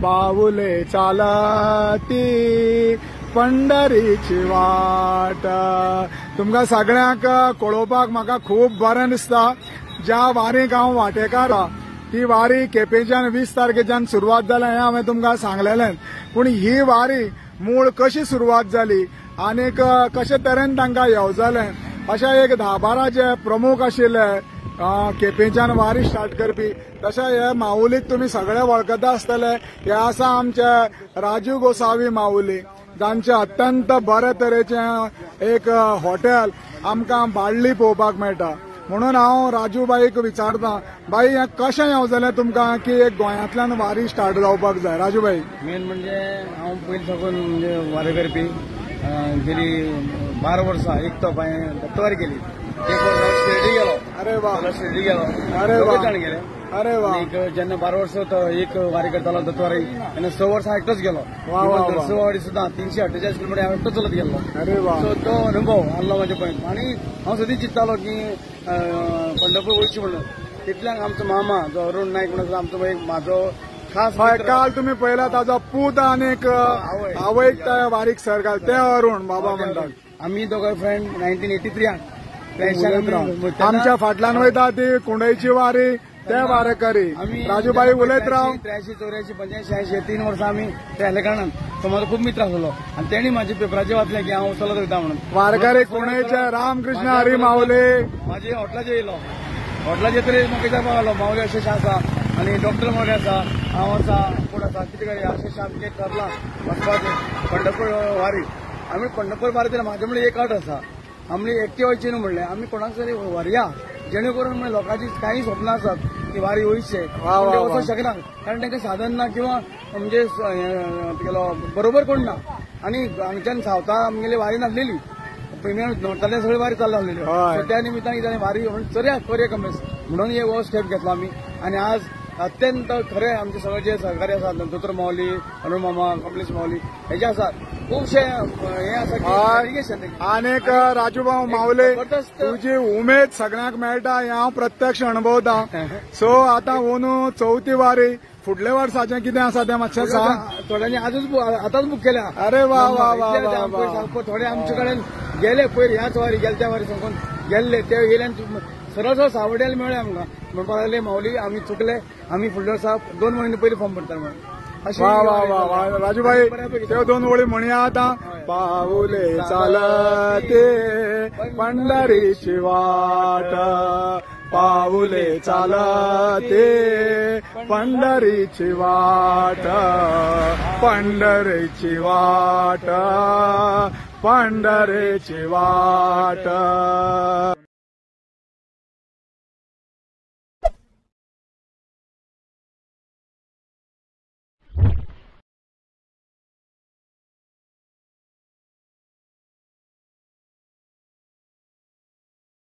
पाऊले चालती पंढरीची वाट। तुमकां सगळ्यांक कळोवपाक म्हाका खूब बरें दिसता, ज्या वारीक हांव वांटेकार ती वारी केपेंच्यान 20 तारखेच्यान सुरवात जाल्या हें हांवें तुमकां सांगलेलें। पूण ही वारी मूळ कशी सुरवात जाली आनीक कशे तरेन तांकां येवजलें अशें एक 10-12 जे प्रमुख आशिल्ले केपेंच्यान वारी स्टार्ट करपी, तशें हे माऊलीक तुमी सगळे वळखता आसतले। हे आसा आमचे राजू गोसावी माऊली, जांचे अत्यंत बरे तरेचें एक हॉटेल आमकां बाळ्ळी पळोवपाक मेळटा। म्हणून हांव राजू बाईक विचारता, बाई हें कशें येवजलें तुमकां की एक गोंयांतल्यान वारी स्टार्ट जावपाक जाय? राजू बाई, मेन म्हणजे हांव पयलीं साकून म्हणजे वारी करपी गेली 12 वर्सां एक तो हांवें दत्तवारी केली, एक वर्स शिर्डी गेलो। अरे वा, शिर्डी गेलो, अरे वा, जाण गेले। अरे वा, जेन्ना 12 वर्स एक वारी करतालो दत्तवारी, तेन्ना 6 वर्सां एकटोच गेलो। नरसवाडी सुद्दां 348 किलोमीटर हांव एकटोच चलत गेलो। अरे वा, सो तो अनुभव आसलो म्हाजे पळय। आनी हांव सदांच चिंततालो की पंढरपूर वयचें म्हणून। तितल्यांक आमचो मामा जो अरुण नायक म्हणून आसा, आमचो एक म्हाजो खास काल तुम्ही पळयला ताजो पूत आनीक आवयक त्या वारीक सर घाल ते अरुण बाबा म्हणटात। आमी दोगांय फ्रेंड 1983 आमच्या फाटल्यान वयता ती कुंडयची वारी ते वारेकरी राजूबाई उलयत राव। 83, 84, 85, 86 3 वर्सां आमी ते आसल्या कारणान तो म्हाजो खूब मित्र आसलो आनी तेणी म्हाजे पेपराचेर वाचलें की हांव चलत वयता म्हणून। वारकरी कुंडयचे रामकृष्ण हरी माऊली म्हाजे हॉटेलाचेर येयलो, हॉटेलाचेर तरी म्हाका विचारपाक लागलो माऊली अशें आसा आनी डॉक्टर मोगे आसा, हांव आसा, कोण आसा, कितें करया अशें आमचें ठरलां वचपाचें पंढरपूर वारी। आमी पंढरपूर वारीचेर म्हाजे म्हणल्यार एक अट आसा, आमी एकटे वयचें न्हू म्हणलें, आमी कोणाक तरी व्हरया जेणे करून म्हणजे लोकांची काही स्वप्न आसात की वारी वयचे वचूंक शकना, कारण तांकां साधन ना किंवा म्हणजे बरोबर कोण ना। आनी हांगच्यान सावता आमगेली वारी नासलेली, प्रिमियम नोर्तांतल्यान सगळी वारी चालू आसलेली, त्या निमित्तान कितें वारी चलया करूया कमेस म्हणून एक हो स्टेप घेतलो आमी। आनी आज अत्यंत खरे आमचे सगळे जे सहकारी आसात, दोतोर माऊली, अरुण मामा, कमलेश माऊली हेजे आसात, खूबशे हे आसा। आनीक राजूभाऊ माऊले तुजी उमेद सगळ्यांक मेळटा हें हांव प्रत्यक्ष अणभवता। सो आतां अंदू चवथी वारी, फुडल्या वर्साचें कितें आसा तें मातशें सांग। थोड्यांनी आतांच बूक केल्या। अरे वा वा वा, थोडे आमचे कडेन गेले पयर ह्याच वारी गेले त्या वारी सांगून गेल्ले ते येयले सरळ सावड्याला मेळ्ळे आमकां, म्हणपाक लागले माऊली आमी चुकले, आमी फुडल्या वर्सा 2 म्हयने पयलीं फॉर्म भरता म्हणून। वा वा वा राजूभाई त्यो 2 वळी म्हणया आतां। पाऊले चालते पंढरीची वाट, पाऊले चालते पंढरीची वाट, पंढरीची वाट, पंढरीची वाट।